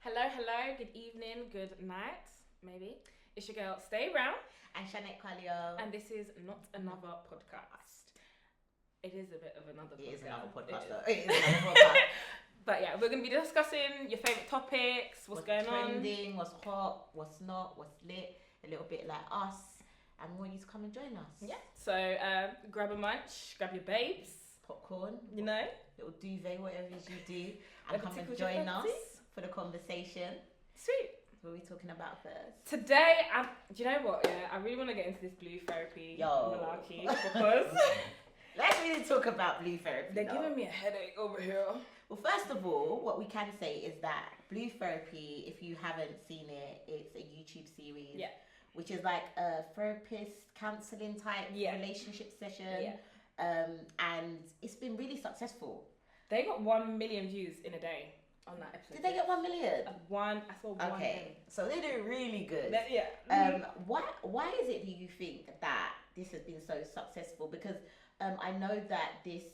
Hello, good evening, good night, maybe. It's your girl, Steybrown. And Chanette, And this is not another podcast. It is a bit of another podcast. It is another podcast, though. It is another podcast. But yeah, we're going to be discussing your favourite topics, what's going trending, what's hot, what's not, what's lit, a little bit like us. And we want you to come and join us. Yeah. So grab a munch, grab your babes. Popcorn. You know. Little duvet, whatever it is you do. And come and join us for the conversation. Sweet. What are we talking about first? Today, do you know what? Yeah, I really want to get into this blue therapy malarkey because let's really talk about blue therapy. They're giving me a headache over here. Well, first of all, what we can say is that blue therapy, if you haven't seen it, it's a YouTube series. Yeah. Which is like a therapist counselling type relationship session. Yeah. And it's been really successful. They got 1 million views in a day on that episode. Did they get 1 million? I saw one. Okay, so they're doing really good. Yeah. Why is it, do you think, that this has been so successful? Because I know that this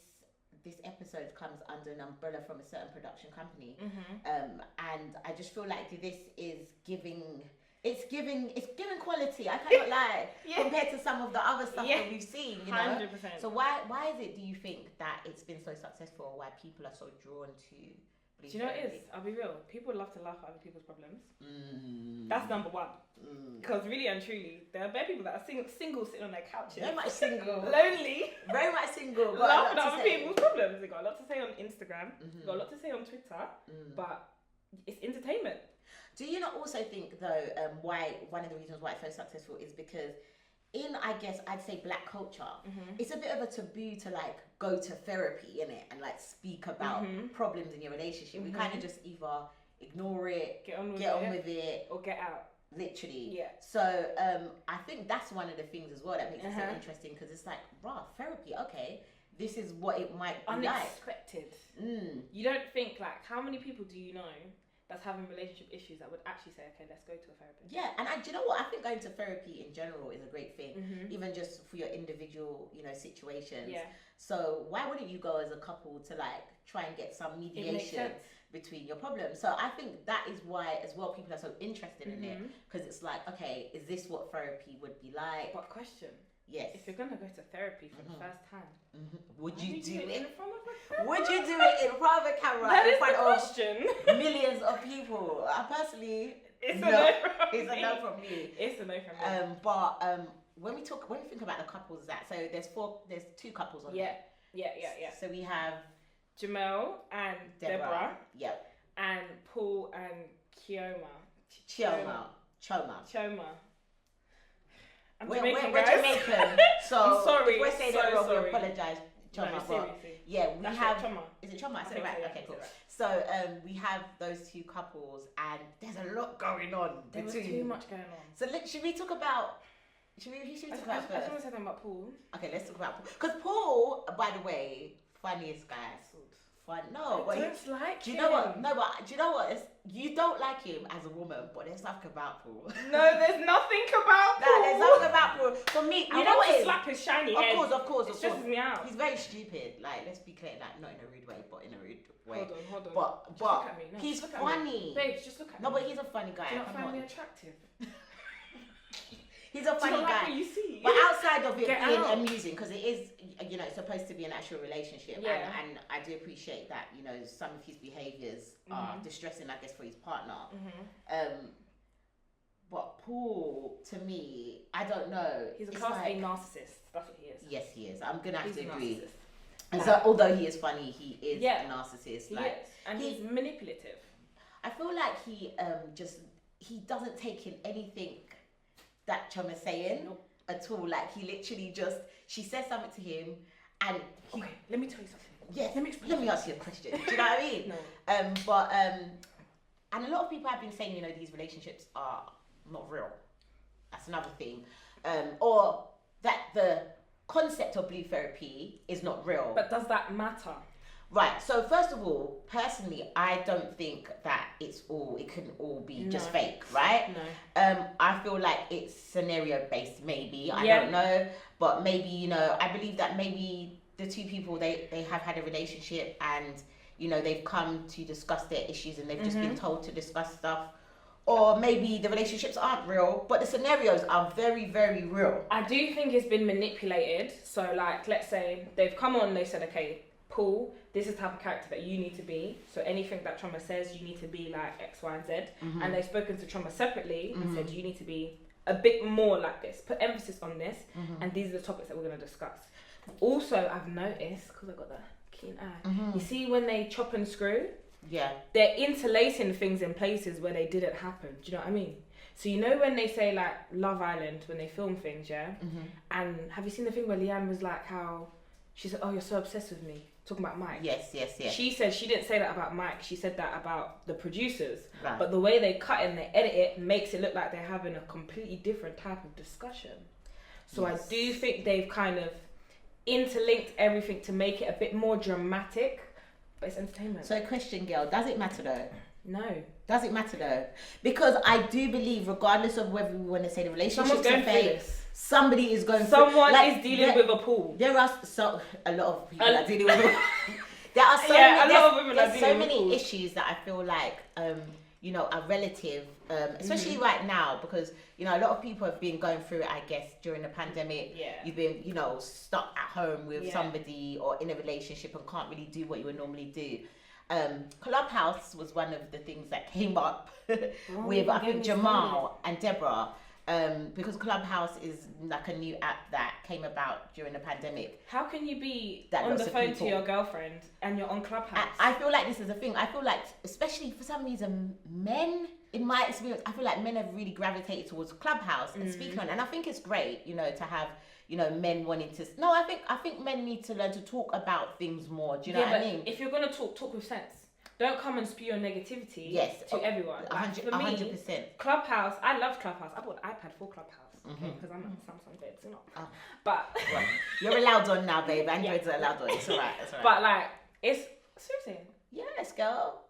episode comes under an umbrella from a certain production company. Mm-hmm. And I just feel like this is giving quality. I cannot lie. Compared to some of the other stuff that we've seen, you know. 100%. So why is it, do you think, that it's been so successful? Why people are so drawn to? Do you know what it is? I'll be real. People love to laugh at other people's problems. That's number one. Because really and truly, there are bare people that are single sitting on their couches. Very much single. Lonely. Very much single. Laughing at other people's problems. They got a lot to say on Instagram. Got a lot to say on Twitter. But it's entertainment. Do you not also think, though, why one of the reasons why it's so successful is because in, I guess, I'd say black culture, it's a bit of a taboo to like go to therapy, innit, and like speak about problems in your relationship. We kind of just either ignore it, get on with it, or get out. Literally. Yeah. So I think that's one of the things as well that makes it so interesting, because it's like, rah, therapy, okay, this is what it might be unexpected. You don't think, like, how many people do you know that's having relationship issues that would actually say, okay, let's go to a therapist? Yeah, and do you know what? I think going to therapy in general is a great thing, even just for your individual, situations. Yeah. So why wouldn't you go as a couple to like try and get some mediation between your problems? So I think that is why as well people are so interested in it, because it's like, okay, is this what therapy would be like? But question. Yes. If you're gonna go to therapy for the first time, would you do it in front of a camera? Would you do it in front of a camera? That in is front the question. of millions of people? I personally, it's a no from it's me. a no from me. It's a no from me. But when we think about the couples there's two couples on there. Yeah. So we have Jamel and Deborah. Yep. And Paul and Choma. I'm We're Jamaican, Jamaican. So I'm sorry. If we're saying that wrong, we apologise. Choma. No, seriously. Yeah, we have. Choma. Is it Choma? I said it think right. so, yeah, Okay, cool. right. So we have those two couples, and there's a lot going on There was between. too much going on. So should we talk about? Who should we talk about I first? just want to say something about Paul. Okay, let's talk about Paul. Because Paul, by the way, funniest guy. No, but I don't like do you him. know what? No, but do you know what? You don't like him as a woman, but there's something about Paul. No, there's nothing about Paul. No, there's something about Paul. For me, I you know want what? to slap his shiny head. Of course. It stresses me out. He's very stupid. Like, let's be clear. Like, not in a rude way, but in a rude way. Hold on. But Just look at me. No, he's just look at funny. me. Babes, just look at me. No, but he's a funny guy. Do you not Come find me on. attractive? He's a funny Do you not guy. like what you see? But outside of it Get being out. amusing, because it is, it's supposed to be an actual relationship, Yeah. and I do appreciate that, some of his behaviours are distressing, I guess, for his partner. But Paul, to me, I don't know. He's a it's class like, A narcissist. That's what he is. Yes, he is. I'm gonna have He's to a agree. narcissist. And so, although he is funny, he is a narcissist. He like, is. And he's manipulative. I feel like he doesn't take in anything that Choma's saying at all. Like, he literally she says something to him, and Okay, let me tell you something. yes, let me ask you a question. Do you know what I mean? No. And a lot of people have been saying, these relationships are not real. That's another thing. Or that the concept of blue therapy is not real. But does that matter? Right. So first of all, personally, I don't think that it can all be just fake, right? No. I feel like it's scenario based, maybe. I Yeah. don't know. But maybe, I believe that maybe the two people, they have had a relationship, and you know, they've come to discuss their issues and they've just been told to discuss stuff. Or maybe the relationships aren't real, but the scenarios are very, very real. I do think it's been manipulated. So, like, let's say they've come on, they said, okay, Paul, this is the type of character that you need to be. So anything that Trauma says, you need to be like X, Y, and Z. And they've spoken to Trauma separately and said, you need to be a bit more like this. Put emphasis on this. And these are the topics that we're going to discuss. Also, I've noticed, because I've got that keen eye, you see when they chop and screw? Yeah. They're interlacing things in places where they didn't happen. Do you know what I mean? So you know when they say like Love Island, when they film things, yeah? And have you seen the thing where Leanne was like how, she said, oh, you're so obsessed with me. Talking about Mike. Yes. She said she didn't say that about Mike. She said that about the producers. Right. But the way they cut it and they edit it makes it look like they're having a completely different type of discussion. So I do think they've kind of interlinked everything to make it a bit more dramatic. But it's entertainment. So question, girl, does it matter though? No. Does it matter though? Because I do believe, regardless of whether we want to say the relationships are fake, somebody is going Someone is dealing with a pool. There are a lot of people that are dealing with there are so many, a lot of women are so dealing many with issues that I feel like you know, are relative, especially right now, because you know a lot of people have been going through it, I guess, during the pandemic. You've been, you know, stuck at home with somebody or in a relationship and can't really do what you would normally do. Clubhouse was one of the things that came up with, I think, Jamal and Deborah. Because Clubhouse is like a new app that came about during the pandemic. How can you be on the phone to your girlfriend and you're on Clubhouse? I feel like this is a thing. I feel like, especially for some reason, men, in my experience, I feel like men have really gravitated towards Clubhouse and speaking on. And I think it's great, you know, to have, you know, men wanting to. No, I think men need to learn to talk about things more. Do you know what I mean? If you're gonna talk with sense. Don't come and spew your negativity to everyone. Like, 100%. Clubhouse, I love Clubhouse. I bought an iPad for Clubhouse because I'm a Samsung babe, so not. But you're allowed on now, babe. Androids are allowed on. It's alright. But like, it's seriously. Yes, girl.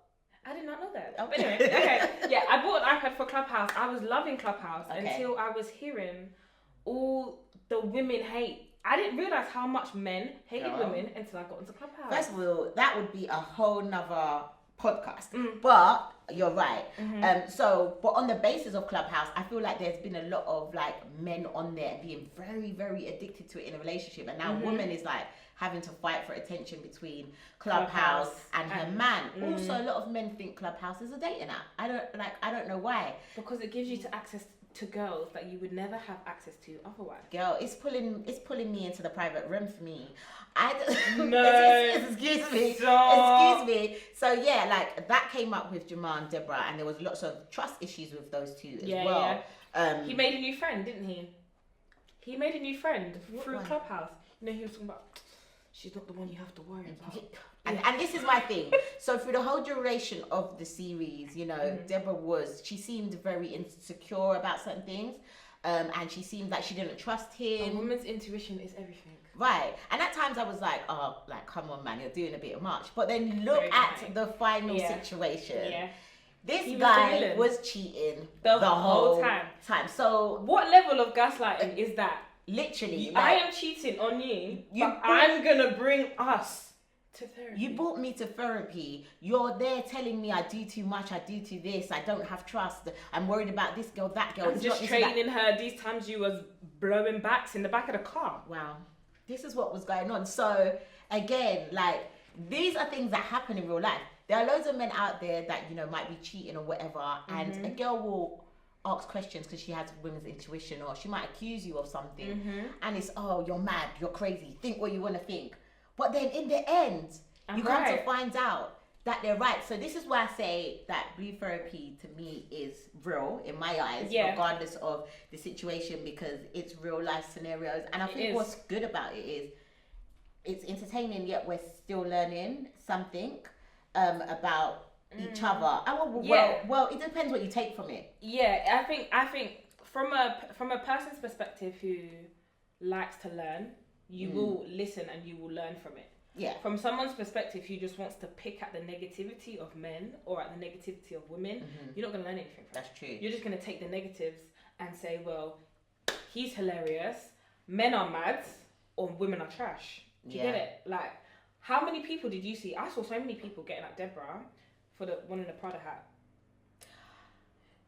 I did not know that. Oh, but anyway, okay. Yeah, I bought an iPad for Clubhouse. I was loving Clubhouse until I was hearing all the women hate. I didn't realise how much men hated women until I got into Clubhouse. First of all, that would be a whole nother podcast, but you're right. But on the basis of Clubhouse, I feel like there's been a lot of like men on there being very, very addicted to it in a relationship, and now woman is like having to fight for attention between Clubhouse and her man. Also, a lot of men think Clubhouse is a dating app. I don't know why. Because it gives you access to girls that you would never have access to otherwise. Girl, it's pulling me into the private room for me. Excuse me. So yeah, like that came up with Jamal and Deborah, and there was lots of trust issues with those two as well. Yeah. He made a new friend, didn't he? He made a new friend through Clubhouse. You know, he was talking about, she's not the one you have to worry about. And this is my thing. So through the whole duration of the series, you know, Deborah she seemed very insecure about certain things. And she seemed like she didn't trust him. A woman's intuition is everything. Right. And at times I was like, oh, like, come on, man, you're doing a bit much. But then look at the final situation. Yeah. This guy was cheating the whole time. So what level of gaslighting is that? Literally. I am cheating on you, but I'm going to bring us to therapy. You brought me to therapy. You're there telling me I do too much, I do too this, I don't have trust, I'm worried about this girl, that girl. I'm just training her. These times you was blowing backs in the back of the car. Wow. This is what was going on. So again, like, these are things that happen in real life. There are loads of men out there that, you know, might be cheating or whatever, and a girl will ask questions because she has women's intuition, or she might accuse you of something, and it's, oh, you're mad, you're crazy, think what you want to think. But then in the end, you come to find out that they're right. So this is why I say that blue therapy to me is real in my eyes, regardless of the situation, because it's real life scenarios. And I think what's good about it is it's entertaining, yet we're still learning something about each other. Well, it depends what you take from it. Yeah, I think from a person's perspective who likes to learn, you will listen and you will learn from it. Yeah. From someone's perspective who just wants to pick at the negativity of men or at the negativity of women, you're not going to learn anything from it. That's true. You're just going to take the negatives and say, well, he's hilarious, men are mad, or women are trash. Do you get it? Like, How many people did you see? I saw so many people getting at Deborah for the one in the Prada hat.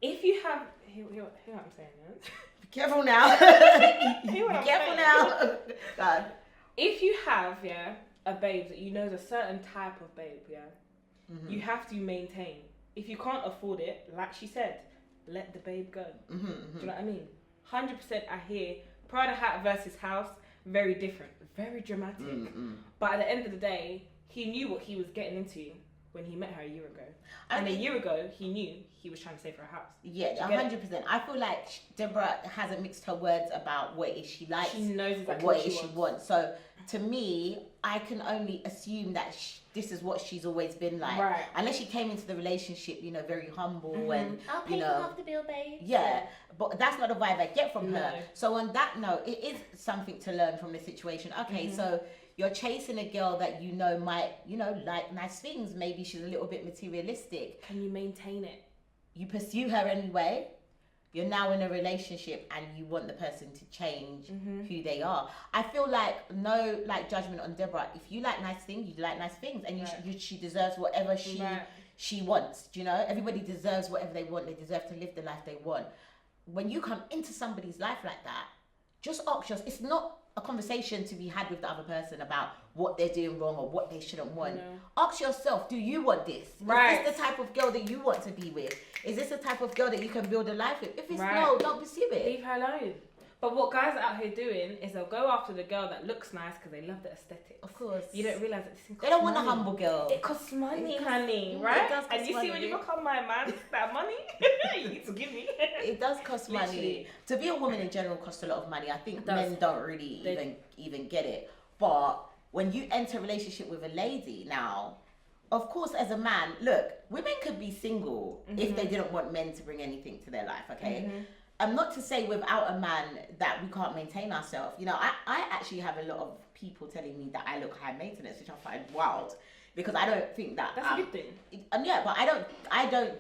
If you have, hear what I'm saying, man. Be careful now. Be careful now. God. If you have, a babe that you know is a certain type of babe, you have to maintain. If you can't afford it, like she said, let the babe go. Do you know what I mean? 100% I hear Prada hat versus house, very different, very dramatic. But at the end of the day, he knew what he was getting into when he met her a year ago. And a year ago, he knew he was trying to save her a house. Yeah, 100%. I feel like Deborah hasn't mixed her words about what it is she likes. She knows exactly what it is she wants. So to me, I can only assume that this is what she's always been like. Right. Unless she came into the relationship, very humble and, I'll pay for half the bill, babe. Yeah, but that's not the vibe I get from her. So on that note, it is something to learn from the situation. Okay, so you're chasing a girl that might, like nice things. Maybe she's a little bit materialistic. Can you maintain it? You pursue her anyway. You're now in a relationship and you want the person to change who they are. I feel like no judgment on Deborah. If you like nice things, you like nice things, and she deserves whatever she wants. Do you know? Everybody deserves whatever they want. They deserve to live the life they want. When you come into somebody's life like that, just ask yourself. It's not a conversation to be had with the other person about what they're doing wrong or what they shouldn't want. Ask yourself, do you want this? Right. Is this the type of girl that you want to be with? Is this the type of girl that you can build a life with? If it's no, don't pursue it. Leave her alone. But what guys are out here doing is they'll go after the girl that looks nice because they love the aesthetic. Of course. You don't realise that this thing costs They don't want money. a humble girl. It costs money, honey, right? It does cost and you money. see when you become my man, that money, you need to give me. It does cost money. To be a woman in general costs a lot of money. I think men don't really even get it. But when you enter a relationship with a lady now, of course, as a man, look, women could be single if they didn't want men to bring anything to their life, okay? Not to say without a man that we can't maintain ourselves. I actually have a lot of people telling me that I look high maintenance, which I find wild, because I don't think that that's a good thing. But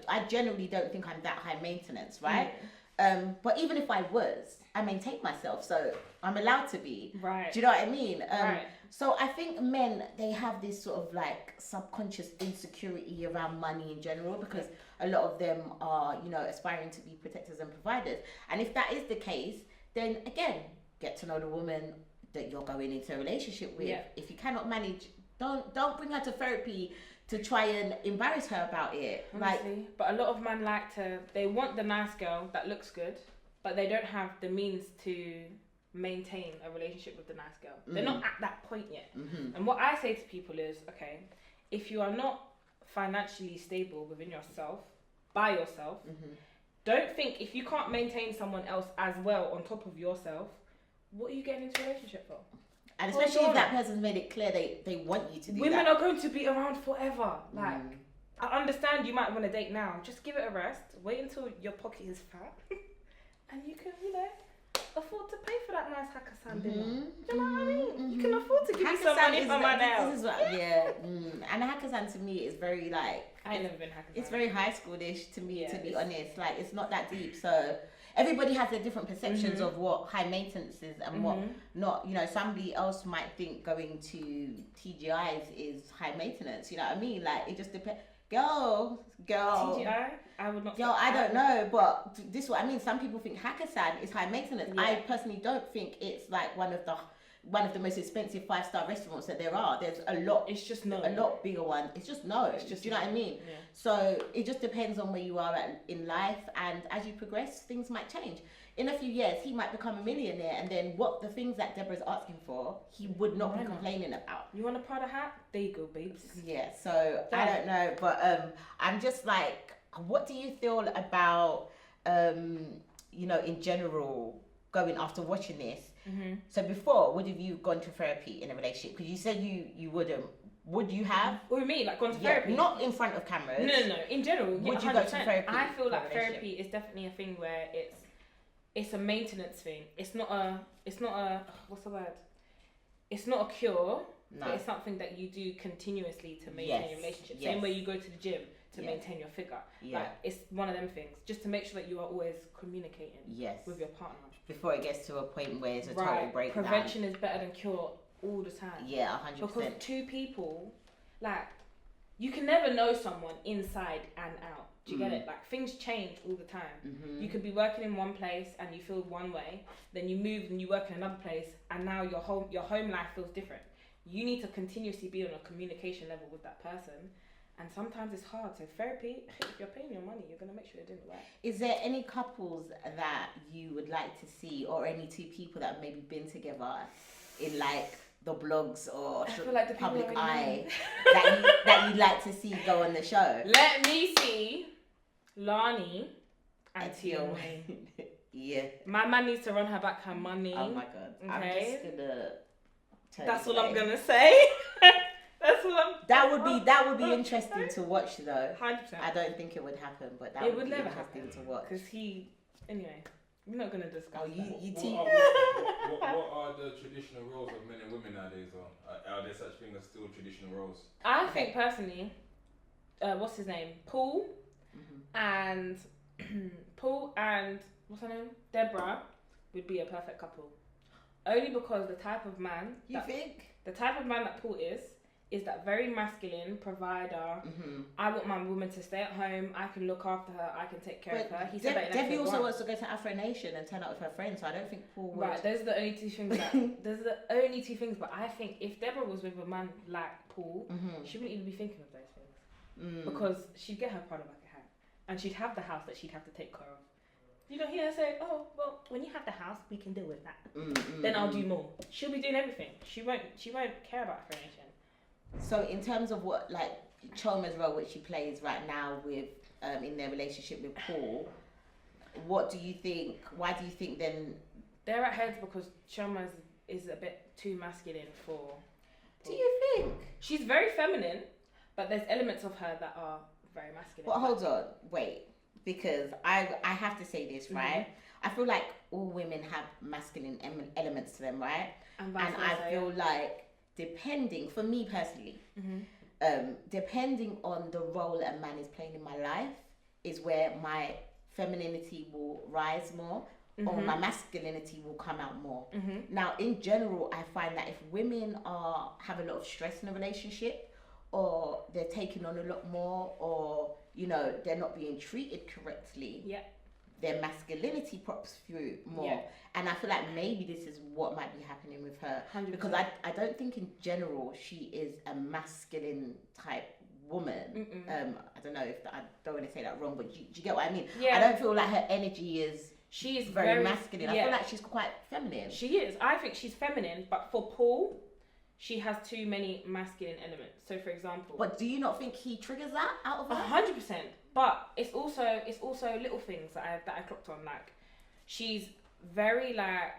I generally don't think I'm that high maintenance, right? But even if I was, I maintain myself, so I'm allowed to be. Right. Do you know what I mean? Right. So I think men, they have this sort of like subconscious insecurity around money in general, because a lot of them are, aspiring to be protectors and providers. And if that is the case, then again, get to know the woman that you're going into a relationship with. Yeah. If you cannot manage, don't bring her to therapy to try and embarrass her about it. Honestly, but a lot of men they want the nice girl that looks good, but they don't have the means to maintain a relationship with the nice girl. They're not at that point yet. And what I say to people is, okay, if you are not financially stable within yourself, by yourself, don't think if you can't maintain someone else as well on top of yourself, what are you getting into a relationship for? And especially if that person's made it clear they want you to do Women that. are going to be around forever. Like, I understand you might want to date now. Just give it a rest. Wait until your pocket is fat. And you can, afford to pay for that nice Hakkasan dinner. Do you know what I mean? You can afford to give me some money for my nails. And Hakkasan to me is very like... I ain't never been Hakkasan. It's very high schoolish to me, to be honest. Like, it's not that deep. So everybody has their different perceptions of what high maintenance is and what not. Somebody else might think going to TGIs is high maintenance. You know what I mean? Like, it just depends. Girl. TGI? I would not. Girl, I don't know, but this is what I mean. Some people think Hakkasan is high maintenance. Yeah. I personally don't think it's like one of the most expensive 5-star restaurants that there are. There's a lot. It's just no. A lot bigger one. It's just no. It's just. Do you know what I mean? Yeah. So it just depends on where you are in life, and as you progress, things might change. In a few years, he might become a millionaire, and then the things that Deborah's asking for, he would not be complaining about. You want a Prada hat? There you go, babes. Yeah. So I don't know, but I'm just like, what do you feel about in general going after watching this? So before, would have you gone to therapy in a relationship? Because you said you wouldn't. Would you have? What do you mean? Like gone to therapy? Not in front of cameras. No. In general, would you go to therapy? I feel like therapy is definitely a thing where it's a maintenance thing. It's not a what's the word? It's not a cure, but it's something that you do continuously to maintain your relationship. Same way you go to the gym to maintain your figure. Like, it's one of them things, just to make sure that you are always communicating with your partner. Before it gets to a point where it's a total breakdown. Prevention is better than cure all the time. Yeah, 100%. Because two people, like, you can never know someone inside and out. Do you get it? Like, things change all the time. You could be working in one place and you feel one way, then you move and you work in another place, and now your home life feels different. You need to continuously be on a communication level with that person, and sometimes it's hard. So therapy, if you're paying your money, you're gonna make sure you're doing it right. Is there any couples that you would like to see, or any two people that have maybe been together in like the blogs or I feel like the public people eye that you'd like to see go on the show? Let me see Lani and Tia Tia Wayne. Yeah. My man needs to run her back her money. Oh my god. Okay. I'm just gonna. That's all I'm gonna say. That's all I'm. That would be interesting to watch though. 100%. I don't think it would happen, but that It would would be never interesting happen to watch. because anyway, we're not gonna discuss. Oh, you What team. are the traditional roles of men and women nowadays? Or are there such things as still traditional roles? I think personally, what's his name? Paul and Paul and what's her name? Deborah would be a perfect couple. Only because the type of man that Paul is that very masculine provider. I want my woman to stay at home. I can look after her. I can take care of her. He said that in Debbie episode also 1. wants to go to Afro Nation and turn out with her friends, so I don't think Paul would. Right, those are the only two things. But I think if Deborah was with a man like Paul, she wouldn't even be thinking of those things because she'd get her Prada back at hand, and she'd have the house that she'd have to take care of. You don't hear her say, "Oh, well, when you have the house, we can deal with that. Then I'll do more." She'll be doing everything. She won't care about Afro Nation. So in terms of what like Choma's role, which she plays right now with in their relationship with Paul, what do you think? Why do you think then? They're at heads because Choma is a bit too masculine for Paul. Do you think? She's very feminine, but there's elements of her that are very masculine. Well, hold on, wait, because I have to say this, right? I feel like all women have masculine elements to them, right? And I feel like depending, for me personally, depending on the role a man is playing in my life is where my femininity will rise more or my masculinity will come out more. Now, in general, I find that if women have a lot of stress in a relationship, or they're taking on a lot more, or they're not being treated correctly, their masculinity pops through more. And I feel like maybe this is what might be happening with her. 100%. Because I don't think in general she is a masculine type woman. I don't know if I don't want to say that wrong, but do you get what I mean? Yeah. I don't feel like her energy is very masculine. Yeah. I feel like she's quite feminine. She is. I think she's feminine, but for Paul, she has too many masculine elements. So, for example, But do you not think he triggers that out of her? 100%. But it's also little things that I clocked on. Like, she's very like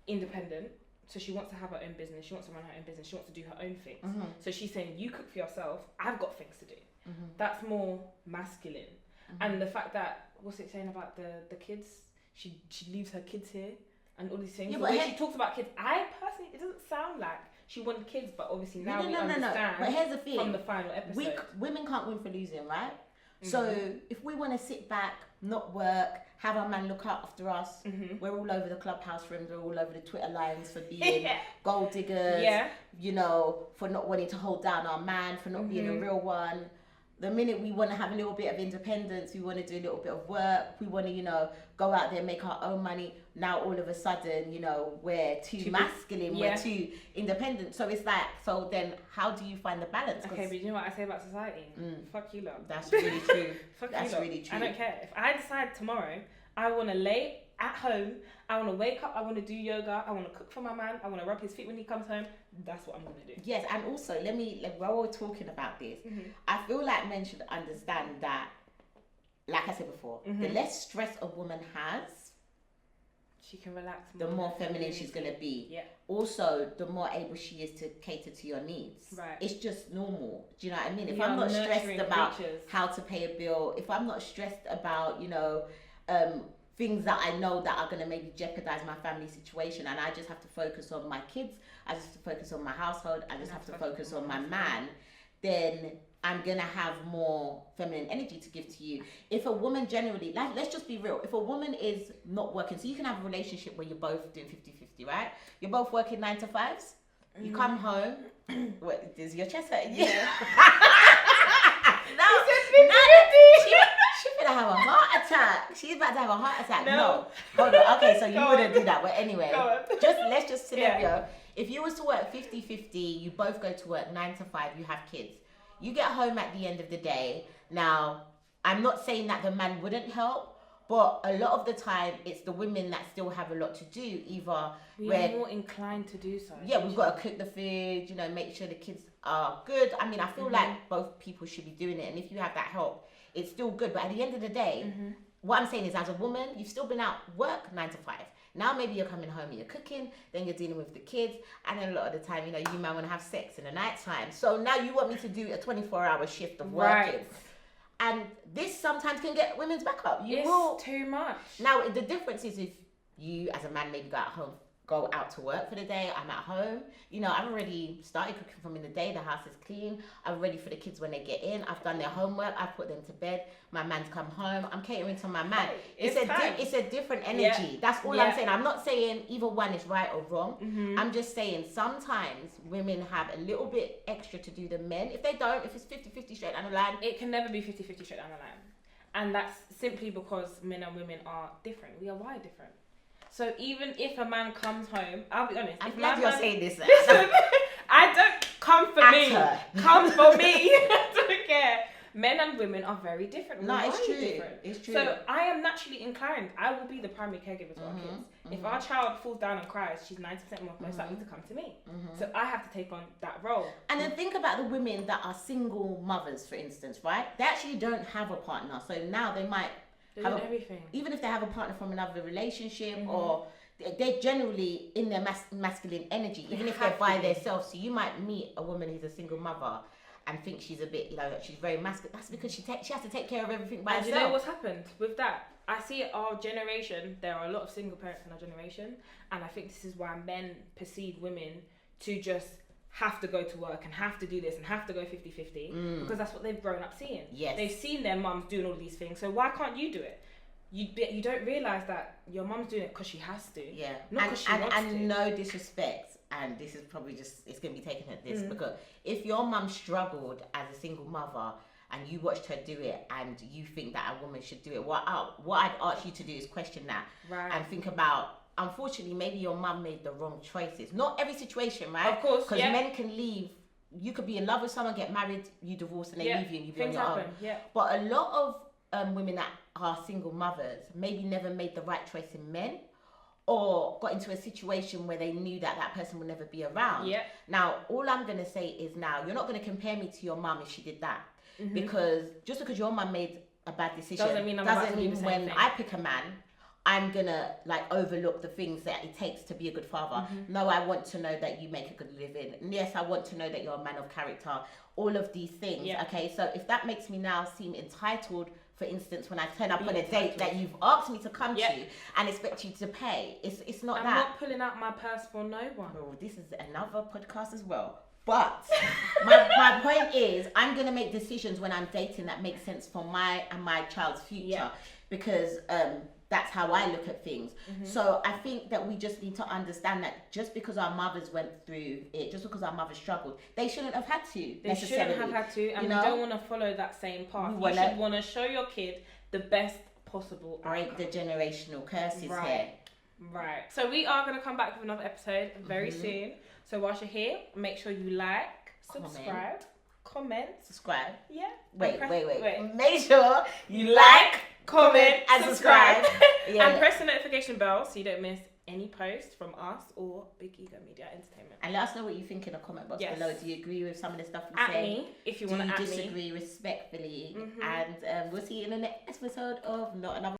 independent, so she wants to have her own business. She wants to run her own business. She wants to do her own things. So she's saying, "You cook for yourself. I've got things to do." That's more masculine. And the fact that what's it saying about the kids? She leaves her kids here and all these things. Yeah, the but way she talks about kids, I personally, it doesn't sound like she wanted kids, but obviously now we understand. But here's the thing: from the final episode, women can't win for losing, right? So if we want to sit back, not work, have our man look out after us, we're all over the clubhouse rooms, we're all over the Twitter lines for being gold diggers, for not wanting to hold down our man, for not being a real one. The minute we want to have a little bit of independence, we want to do a little bit of work, we want to, go out there and make our own money. Now all of a sudden, we're too masculine, we're too independent. So it's like, so then how do you find the balance? Okay, but you know what I say about society? Fuck you lot. That's really true. That's really true. I don't care. If I decide tomorrow I want to lay at home, I want to wake up, I want to do yoga, I want to cook for my man, I want to rub his feet when he comes home, that's what I'm going to do. Yes, and also, while we're talking about this, I feel like men should understand that, like I said before, the less stress a woman has, she can relax more, the more feminine she's going to be. Yeah. Also, the more able she is to cater to your needs. Right. It's just normal. Do you know what I mean? If I'm not stressed about how to pay a bill, if I'm not stressed about, things that I know that are going to maybe jeopardize my family situation, and I just have to focus on my kids, I just have to focus on my household, I just have to focus on my man, then I'm going to have more feminine energy to give to you. If a woman generally, let's just be real, if a woman is not working, so you can have a relationship where you're both doing 50-50, right? You're both working 9 to 5s, You come home. What is your chest hurting? Yeah. No, she's gonna have a heart attack. She's about to have a heart attack. No. Hold on. Okay, so you wouldn't do that. But anyway, let's just scenario. Yeah. If you was to work 50-50, you both go to work 9 to 5, you have kids. You get home at the end of the day. Now, I'm not saying that the man wouldn't help, but a lot of the time, it's the women that still have a lot to do. Either we're more inclined to do so. Yeah, we've got to cook the food, make sure the kids are good. I mean, I feel like both people should be doing it. And if you have that help, it's still good. But at the end of the day, what I'm saying is, as a woman, you've still been out work 9 to 5. Now maybe you're coming home and you're cooking, then you're dealing with the kids, and then a lot of the time, you might want to have sex in the night time. So now you want me to do a 24-hour shift of working. Right. And this sometimes can get women's back up. It's too much. Now, the difference is if you, as a man, maybe go out to work for the day, I'm at home. I've already started cooking from in the day. The house is clean. I'm ready for the kids when they get in. I've done their homework. I've put them to bed. My man's come home. I'm catering to my man. It's a different energy. Yeah. That's all I'm saying. I'm not saying either one is right or wrong. I'm just saying sometimes women have a little bit extra to do than men. If they don't, if it's 50-50 straight down the line. It can never be 50-50 straight down the line. And that's simply because men and women are different. We are wired different. So even if a man comes home, I'll be honest. I'm glad you're saying this. Listen, I don't come for me. Come for me. I don't care. Men and women are very different. No, it's true. It's true. So I am naturally inclined. I will be the primary caregiver to our kids. If our child falls down and cries, she's 90% more most likely to come to me. So I have to take on that role. And then think about the women that are single mothers, for instance, right? They actually don't have a partner. So now they might have everything. Even if they have a partner from another relationship, or they're generally in their masculine energy, even if they're by themselves. So you might meet a woman who's a single mother and think she's a bit, she's very masculine. That's because she has to take care of everything by herself. And you know what's happened with that? I see our generation, there are a lot of single parents in our generation, and I think this is why men perceive women to just have to go to work and have to do this and have to go 50-50 because that's what they've grown up seeing. Yes. They've seen their mums doing all these things, so why can't you do it? You don't realise that your mum's doing it because she has to. Yeah. Not because she wants to. And no disrespect, and this is probably it's going to be taken at this, because if your mum struggled as a single mother and you watched her do it and you think that a woman should do it, what I'd ask you to do is question that. Right. And think about, unfortunately, maybe your mum made the wrong choices. Not every situation, right? Of course, because men can leave. You could be in love with someone, get married, you divorce, and they leave you and you be on your own. Yeah. But a lot of women that are single mothers maybe never made the right choice in men, or got into a situation where they knew that person would never be around. Yeah. Now, all I'm going to say is, now, you're not going to compare me to your mum if she did that. Because just because your mum made a bad decision doesn't mean when I pick a man, I'm gonna overlook the things that it takes to be a good father. No, I want to know that you make a good living. And yes, I want to know that you're a man of character. All of these things. Yeah. Okay, so if that makes me now seem entitled, for instance, when I turn up on a date that you've asked me to come to and expect you to pay, it's not that. I'm not pulling out my purse for no one. Oh, this is another podcast as well. But my point is, I'm going to make decisions when I'm dating that make sense for my and my child's future, because that's how I look at things. So I think that we just need to understand that just because our mothers went through it, just because our mothers struggled, they shouldn't have had to. They shouldn't have had to, and we don't want to follow that same path. You should want to show your kid the best possible break the generational curses here. Right. So we are going to come back with another episode very soon. So whilst you're here, make sure you like, subscribe, comment. Subscribe. Yeah. Wait. Make sure you like, comment, and subscribe. And press the notification bell so you don't miss any posts from us or Big Ego Media Entertainment. And let us know what you think in the comment box below. Do you agree with some of the stuff we say? At me, if you want to at me. Do you disagree respectfully? And we'll see you in the next episode of Not Another